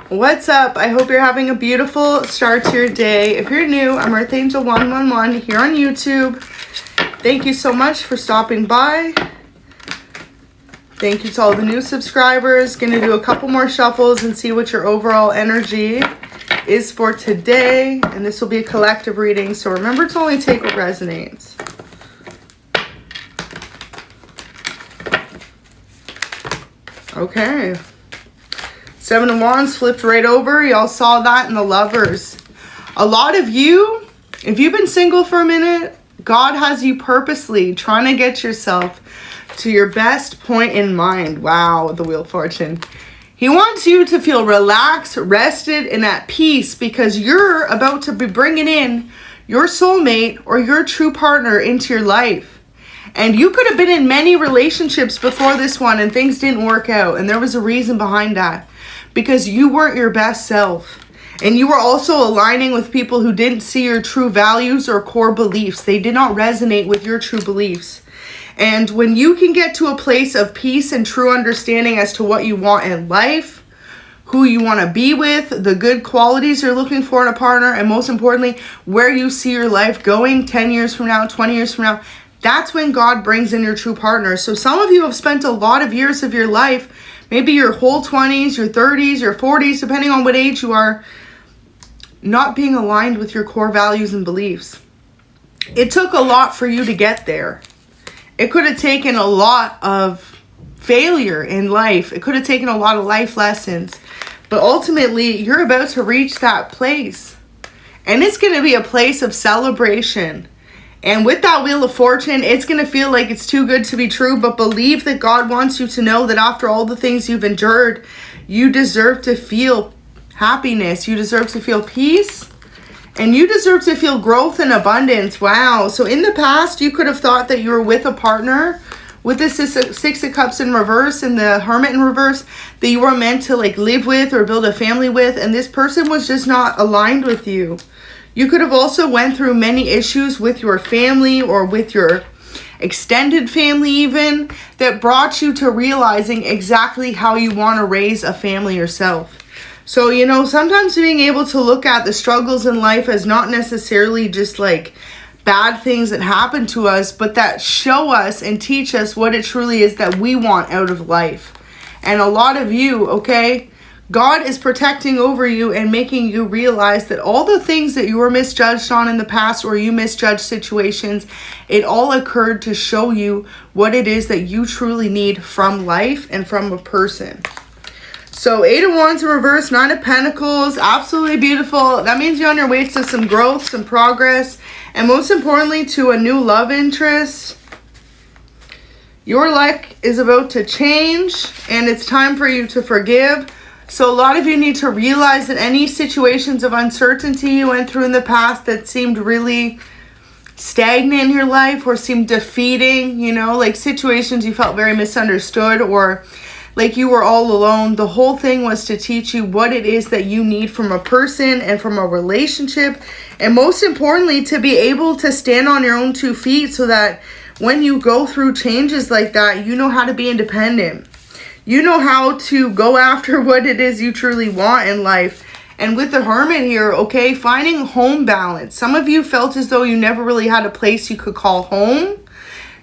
What's up? I hope you're having a beautiful start to your day. If you're new, I'm Earth Angel 111 here on YouTube. Thank you so much for stopping by. Thank you to all the new subscribers. Gonna do a couple more shuffles and see what your overall energy is for today. And this will be a collective reading, so remember to only take what resonates. Okay. Seven of Wands flipped right over. Y'all saw that in the Lovers. A lot of you, if you've been single for a minute, God has you purposely trying to get yourself to your best point in mind. Wow, the Wheel of Fortune. He wants you to feel relaxed, rested, and at peace because you're about to be bringing in your soulmate or your true partner into your life. And you could have been in many relationships before this one and things didn't work out. And there was a reason behind that. Because you weren't your best self. And you were also aligning with people who didn't see your true values or core beliefs. They did not resonate with your true beliefs. And when you can get to a place of peace and true understanding as to what you want in life, who you want to be with, the good qualities you're looking for in a partner, and most importantly, where you see your life going 10 years from now, 20 years from now, that's when God brings in your true partner. So some of you have spent a lot of years of your life, maybe your whole 20s, your 30s, your 40s, depending on what age you are, not being aligned with your core values and beliefs. It took a lot for you to get there. It could have taken a lot of failure in life. It could have taken a lot of life lessons. But ultimately, you're about to reach that place. And it's going to be a place of celebration. And with that Wheel of Fortune, it's going to feel like it's too good to be true, but believe that God wants you to know that after all the things you've endured, you deserve to feel happiness, you deserve to feel peace, and you deserve to feel growth and abundance. Wow. So in the past, you could have thought that you were with a partner with the Six of Cups in reverse and the Hermit in reverse that you were meant to like live with or build a family with, and this person was just not aligned with you. You could have also went through many issues with your family or with your extended family even that brought you to realizing exactly how you want to raise a family yourself. So, you know, sometimes being able to look at the struggles in life as not necessarily just like bad things that happen to us, but that show us and teach us what it truly is that we want out of life. And a lot of you, okay, God is protecting over you and making you realize that all the things that you were misjudged on in the past or you misjudged situations, it all occurred to show you what it is that you truly need from life and from a person. So 8 of Wands in reverse, 9 of Pentacles, absolutely beautiful. That means you're on your way to some growth, some progress, and most importantly to a new love interest. Your life is about to change and it's time for you to forgive. So a lot of you need to realize that any situations of uncertainty you went through in the past that seemed really stagnant in your life or seemed defeating, you know, like situations you felt very misunderstood or like you were all alone. The whole thing was to teach you what it is that you need from a person and from a relationship. And most importantly, to be able to stand on your own 2 feet so that when you go through changes like that, you know how to be independent. You know how to go after what it is you truly want in life. And with the Hermit here, okay, finding home balance. Some of you felt as though you never really had a place you could call home.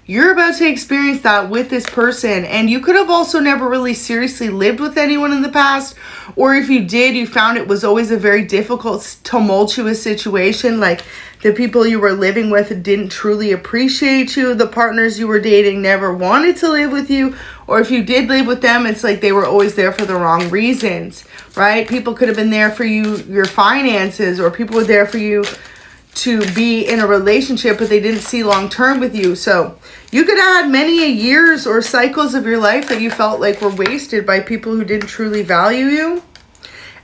You're about to experience that with this person. And you could have also never really seriously lived with anyone in the past. Or if you did, you found it was always a very difficult, tumultuous situation. Like the people you were living with didn't truly appreciate you. The partners you were dating never wanted to live with you. Or if you did live with them, it's like they were always there for the wrong reasons, right? People could have been there for you, your finances, or people were there for you to be in a relationship, but they didn't see long term with you. So you could have had many years or cycles of your life that you felt like were wasted by people who didn't truly value you.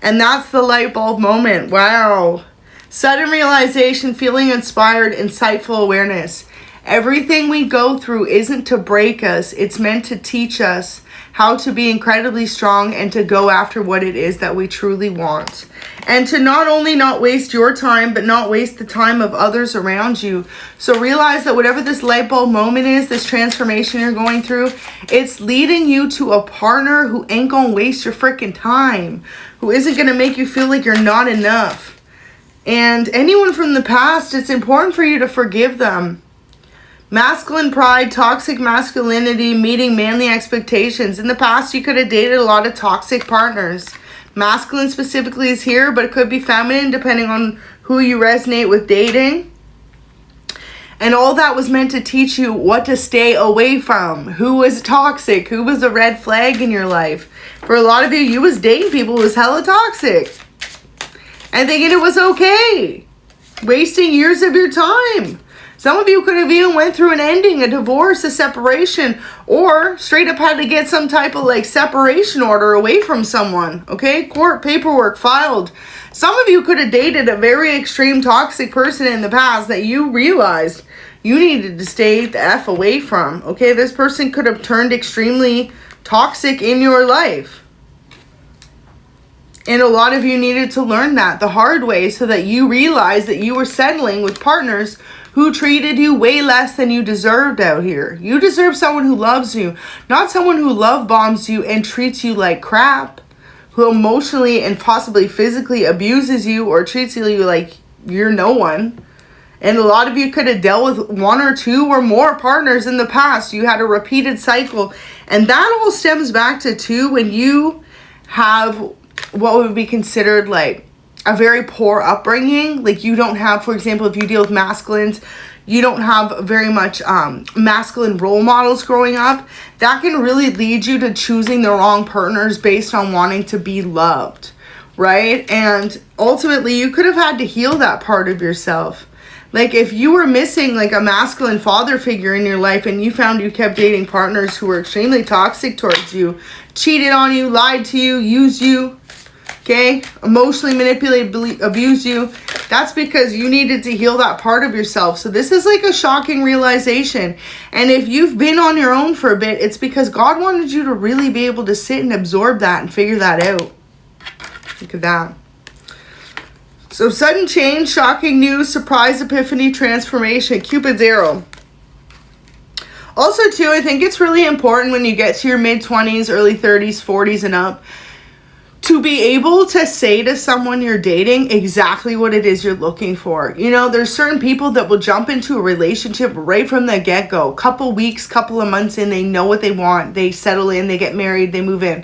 And that's the light bulb moment. Wow. Sudden realization, feeling inspired, insightful awareness. Everything we go through isn't to break us. It's meant to teach us how to be incredibly strong and to go after what it is that we truly want. And to not only not waste your time, but not waste the time of others around you. So realize that whatever this light bulb moment is, this transformation you're going through, it's leading you to a partner who ain't gonna waste your freaking time, who isn't gonna make you feel like you're not enough. And anyone from the past, it's important for you to forgive them. Masculine pride, toxic masculinity, meeting manly expectations. In the past, you could have dated a lot of toxic partners. Masculine specifically is here, but it could be feminine depending on who you resonate with dating. And all that was meant to teach you what to stay away from. Who was toxic? Who was a red flag in your life? For a lot of you was dating people who was hella toxic. And thinking it was okay. Wasting years of your time. Some of you could have even went through an ending, a divorce, a separation, or straight up had to get some type of like separation order away from someone, okay? Court paperwork filed. Some of you could have dated a very extreme toxic person in the past that you realized you needed to stay the F away from, okay? This person could have turned extremely toxic in your life. And a lot of you needed to learn that the hard way so that you realize that you were settling with partners who treated you way less than you deserved out here. You deserve someone who loves you, not someone who love bombs you and treats you like crap, who emotionally and possibly physically abuses you or treats you like you're no one. And a lot of you could have dealt with one or two or more partners in the past. You had a repeated cycle. And that all stems back to too when you have what would be considered like a very poor upbringing. Like you don't have, for example, if you deal with masculines, you don't have very much masculine role models growing up. That can really lead you to choosing the wrong partners based on wanting to be loved, right? And ultimately, you could have had to heal that part of yourself. Like if you were missing like a masculine father figure in your life and you found you kept dating partners who were extremely toxic towards you, cheated on you, lied to you, used you, okay, emotionally manipulated, abused you, that's because you needed to heal that part of yourself. So this is like a shocking realization. And if you've been on your own for a bit, it's because God wanted you to really be able to sit and absorb that and figure that out. Look at that. So sudden change, shocking news, surprise, epiphany, transformation, Cupid's arrow. Also too, I think it's really important when you get to your mid-20s, early 30s, 40s and up, to be able to say to someone you're dating exactly what it is you're looking for. You know, there's certain people that will jump into a relationship right from the get-go. Couple weeks, couple of months in, they know what they want. They settle in, they get married, they move in.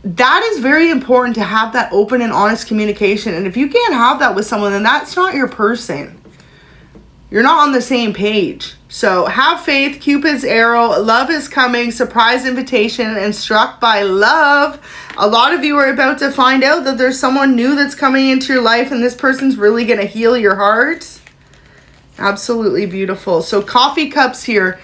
That is very important to have that open and honest communication. And if you can't have that with someone, then that's not your person. You're not on the same page. So have faith, Cupid's arrow, love is coming, surprise invitation, and struck by love. A lot of you are about to find out that there's someone new that's coming into your life and this person's really going to heal your heart. Absolutely beautiful. So coffee cups here.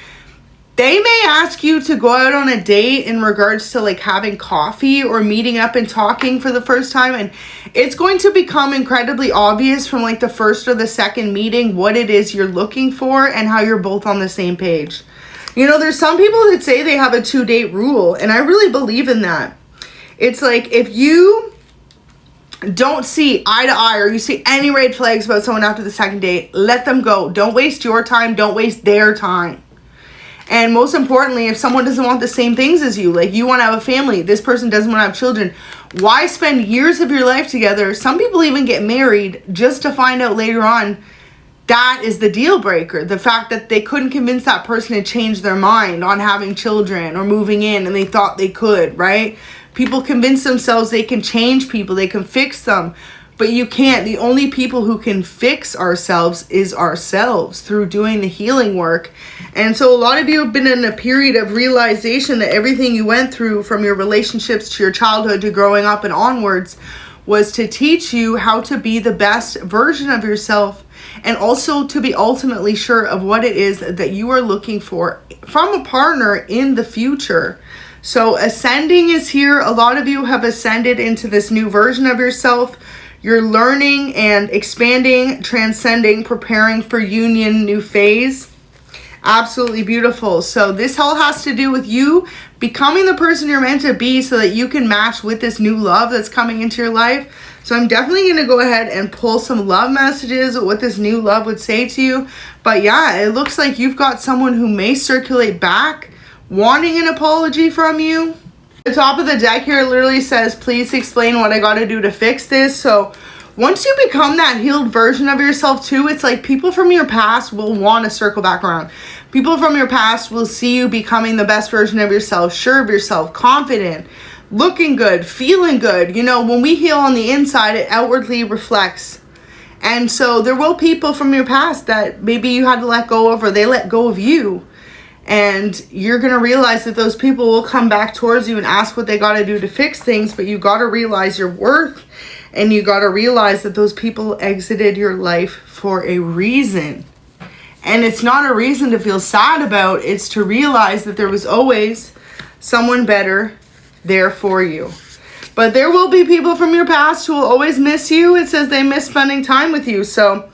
They may ask you to go out on a date in regards to like having coffee or meeting up and talking for the first time. And it's going to become incredibly obvious from like the first or the second meeting what it is you're looking for and how you're both on the same page. You know, there's some people that say they have a 2-date rule, and I really believe in that. It's like if you don't see eye to eye or you see any red flags about someone after the second date, let them go. Don't waste your time. Don't waste their time. And most importantly, if someone doesn't want the same things as you, like you want to have a family, this person doesn't want to have children, why spend years of your life together? Some people even get married just to find out later on that is the deal breaker. The fact that they couldn't convince that person to change their mind on having children or moving in and they thought they could, right? People convince themselves they can change people, they can fix them. But you can't. The only people who can fix ourselves is ourselves through doing the healing work. And so a lot of you have been in a period of realization that everything you went through from your relationships to your childhood to growing up and onwards was to teach you how to be the best version of yourself and also to be ultimately sure of what it is that you are looking for from a partner in the future. So ascending is here. A lot of you have ascended into this new version of yourself. You're learning and expanding, transcending, preparing for union, new phase. Absolutely beautiful. So this all has to do with you becoming the person you're meant to be so that you can match with this new love that's coming into your life. So I'm definitely going to go ahead and pull some love messages, what this new love would say to you. But yeah, it looks like you've got someone who may circulate back, wanting an apology from you. The top of the deck here literally says, please explain what I got to do to fix this. So once you become that healed version of yourself too, it's like people from your past will want to circle back around. People from your past will see you becoming the best version of yourself, sure of yourself, confident, looking good, feeling good. You know, when we heal on the inside, it outwardly reflects. And so there will people from your past that maybe you had to let go of, or they let go of you. And you're going to realize that those people will come back towards you and ask what they got to do to fix things. But you got to realize your worth, and you got to realize that those people exited your life for a reason. And it's not a reason to feel sad about. It's to realize that there was always someone better there for you. But there will be people from your past who will always miss you. It says they miss spending time with you. So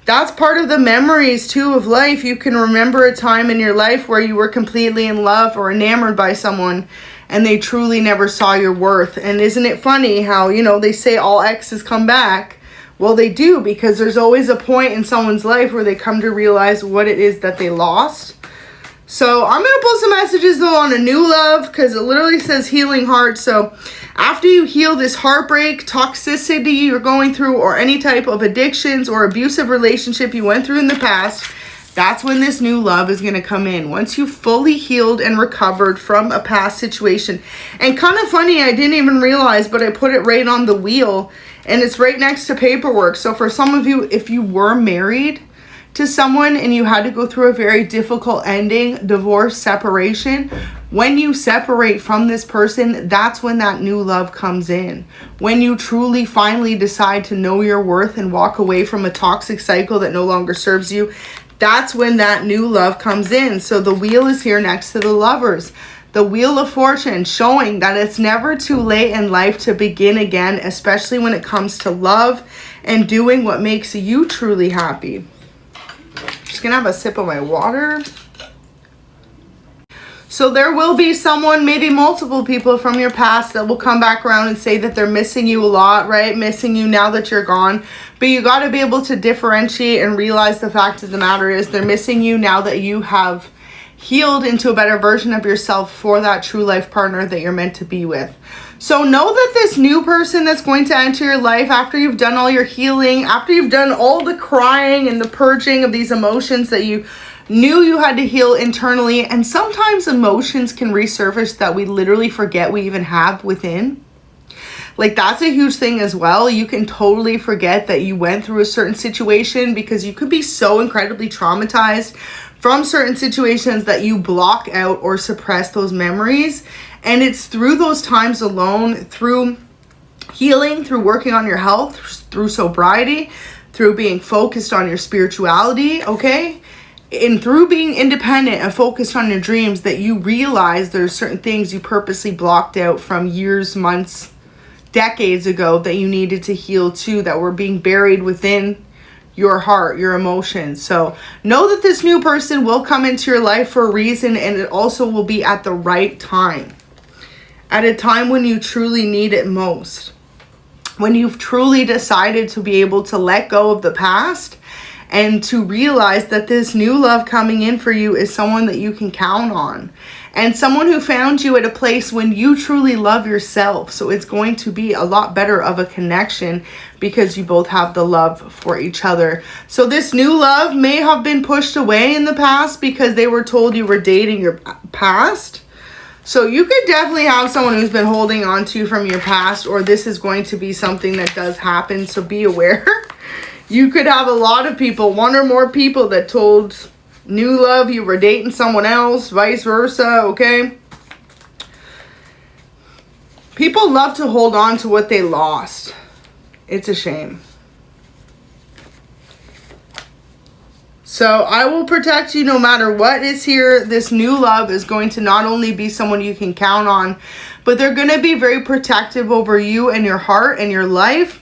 that's part of the memories too of life. You can remember a time in your life where you were completely in love or enamored by someone and they truly never saw your worth. And isn't it funny how, you know, they say all exes come back? Well, they do, because there's always a point in someone's life where they come to realize what it is that they lost. So I'm going to pull some messages though on a new love, because it literally says healing heart. So after you heal this heartbreak, toxicity you're going through, or any type of addictions or abusive relationship you went through in the past, that's when this new love is going to come in. Once you've fully healed and recovered from a past situation. And kind of funny, I didn't even realize, but I put it right on the wheel and it's right next to paperwork. So for some of you, if you were married to someone and you had to go through a very difficult ending, divorce, separation, when you separate from this person, that's when that new love comes in. When you truly finally decide to know your worth and walk away from a toxic cycle that no longer serves you, that's when that new love comes in. So the wheel is here next to the lovers. The Wheel of Fortune, showing that it's never too late in life to begin again, especially when it comes to love and doing what makes you truly happy. Just gonna have a sip of my water. So there will be someone, maybe multiple people from your past that will come back around and say that they're missing you a lot, right? Missing you now that you're gone. But you got to be able to differentiate and realize the fact of the matter is they're missing you now that you have healed into a better version of yourself for that true life partner that you're meant to be with. So know that this new person that's going to enter your life after you've done all your healing, after you've done all the crying and the purging of these emotions that you knew you had to heal internally, and sometimes emotions can resurface that we literally forget we even have within. Like, that's a huge thing as well. You can totally forget that you went through a certain situation because you could be so incredibly traumatized from certain situations that you block out or suppress those memories. And it's through those times alone, through healing, through working on your health, through sobriety, through being focused on your spirituality, okay? And through being independent and focused on your dreams, that you realize there's certain things you purposely blocked out from years, months, decades ago that you needed to heal too, that were being buried within your heart, your emotions. So know that this new person will come into your life for a reason, and it also will be at the right time. At a time when you truly need it most. When you've truly decided to be able to let go of the past and to realize that this new love coming in for you is someone that you can count on. And someone who found you at a place when you truly love yourself. So it's going to be a lot better of a connection because you both have the love for each other. So this new love may have been pushed away in the past because they were told you were dating your past. So you could definitely have someone who's been holding on to you from your past, or this is going to be something that does happen. So be aware. You could have a lot of people, one or more people, that told new love you were dating someone else, vice versa, okay? People love to hold on to what they lost. It's a shame. So I will protect you no matter what is here. This new love is going to not only be someone you can count on, but they're going to be very protective over you and your heart and your life.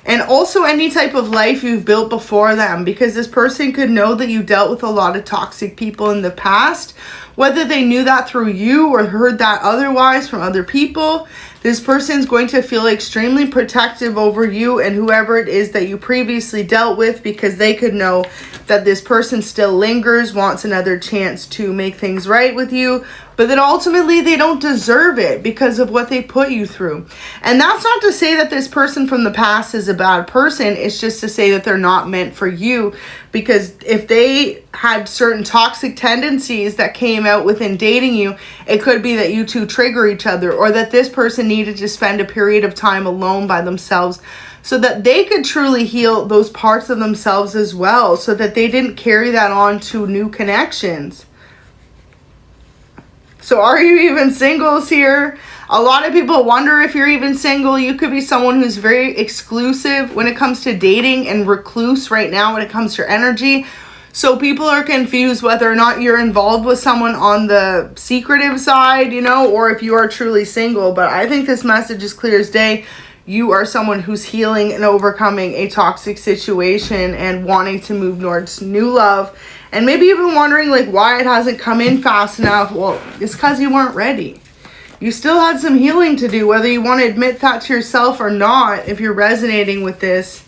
And also any type of life you've built before them, because this person could know that you dealt with a lot of toxic people in the past, whether they knew that through you or heard that otherwise from other people. This person is going to feel extremely protective over you and whoever it is that you previously dealt with, because they could know that this person still lingers, wants another chance to make things right with you, but that ultimately they don't deserve it because of what they put you through. And that's not to say that this person from the past is a bad person. It's just to say that they're not meant for you, because if they had certain toxic tendencies that came out within dating you, it could be that you two trigger each other, or that this person needed to spend a period of time alone by themselves so that they could truly heal those parts of themselves as well, so that they didn't carry that on to new connections. So are you even singles here? A lot of people wonder if you're even single. You could be someone who's very exclusive when it comes to dating and recluse right now when it comes to your energy. So people are confused whether or not you're involved with someone on the secretive side, you know, or if you are truly single. But I think this message is clear as day. You are someone who's healing and overcoming a toxic situation and wanting to move towards new love. And maybe you've been wondering like why it hasn't come in fast enough. Well, it's because you weren't ready. You still had some healing to do, whether you want to admit that to yourself or not, if you're resonating with this.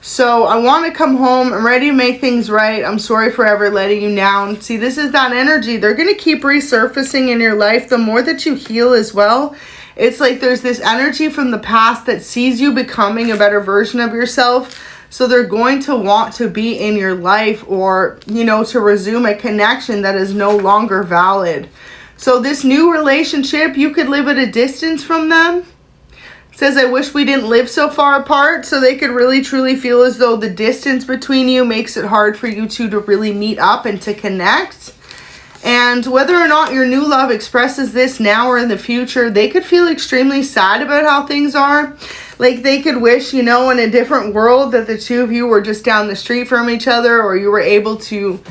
So I want to come home. I'm ready to make things right. I'm sorry for ever letting you down. See, this is that energy. They're going to keep resurfacing in your life the more that you heal as well. It's like there's this energy from the past that sees you becoming a better version of yourself. So they're going to want to be in your life, or, you know, to resume a connection that is no longer valid. So this new relationship, you could live at a distance from them. It says, I wish we didn't live so far apart, so they could really truly feel as though the distance between you makes it hard for you two to really meet up and to connect. And whether or not your new love expresses this now or in the future, they could feel extremely sad about how things are. Like they could wish, you know, in a different world that the two of you were just down the street from each other, or you were able to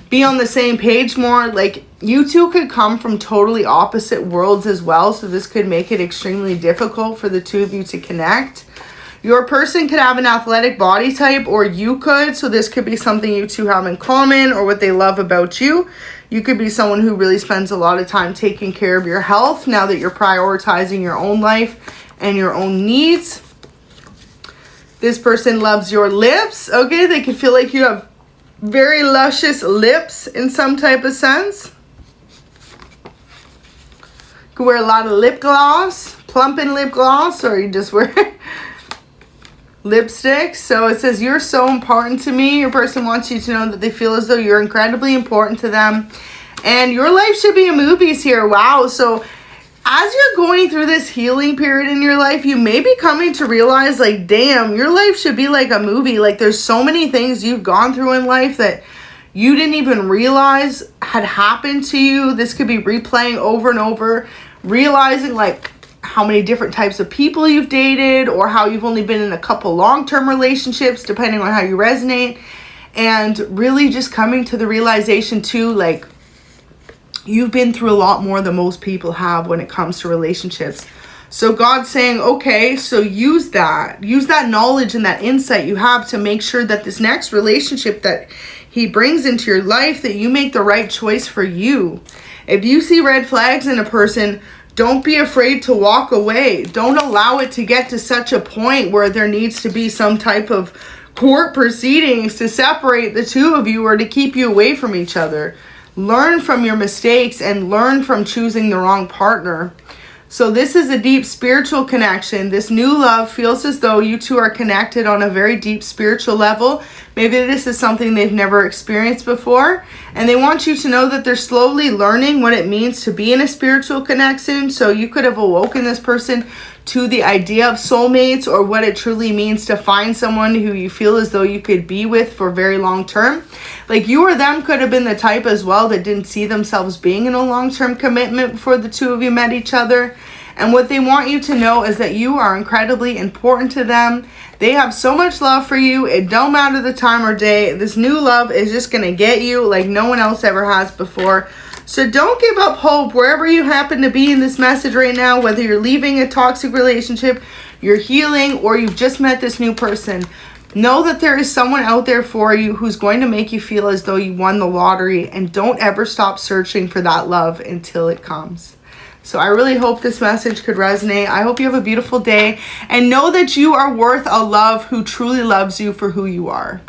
be on the same page more. Like you two could come from totally opposite worlds as well. So this could make it extremely difficult for the two of you to connect. Your person could have an athletic body type, or you could. So this could be something you two have in common, or what they love about you. You could be someone who really spends a lot of time taking care of your health now that you're prioritizing your own life and your own needs. This person loves your lips. Okay, they could feel like you have very luscious lips in some type of sense. You could wear a lot of lip gloss, plumping lip gloss, or you just wear lipstick. So it says, you're so important to me. Your person wants you to know that they feel as though you're incredibly important to them, and your life should be a movie's here. Wow. So as you're going through this healing period in your life, you may be coming to realize like, damn, your life should be like a movie. Like there's so many things you've gone through in life that you didn't even realize had happened to you. This could be replaying over and over, realizing like how many different types of people you've dated, or how you've only been in a couple long-term relationships, depending on how you resonate. And really just coming to the realization too, like you've been through a lot more than most people have when it comes to relationships. So God's saying, okay, so use that knowledge and that insight you have to make sure that this next relationship that he brings into your life, that you make the right choice for you. If you see red flags in a person, don't be afraid to walk away. Don't allow it to get to such a point where there needs to be some type of court proceedings to separate the two of you or to keep you away from each other. Learn from your mistakes and learn from choosing the wrong partner. So this is a deep spiritual connection. This new love feels as though you two are connected on a very deep spiritual level. Maybe this is something they've never experienced before. And they want you to know that they're slowly learning what it means to be in a spiritual connection. So you could have awoken this person to the idea of soulmates, or what it truly means to find someone who you feel as though you could be with for very long term. Like you or them could have been the type as well that didn't see themselves being in a long-term commitment before the two of you met each other. And what they want you to know is that you are incredibly important to them. They have so much love for you. It don't matter the time or day. This new love is just going to get you like no one else ever has before. So don't give up hope wherever you happen to be in this message right now, whether you're leaving a toxic relationship, you're healing, or you've just met this new person, know that there is someone out there for you who's going to make you feel as though you won the lottery, and don't ever stop searching for that love until it comes. So I really hope this message could resonate. I hope you have a beautiful day, and know that you are worth a love who truly loves you for who you are.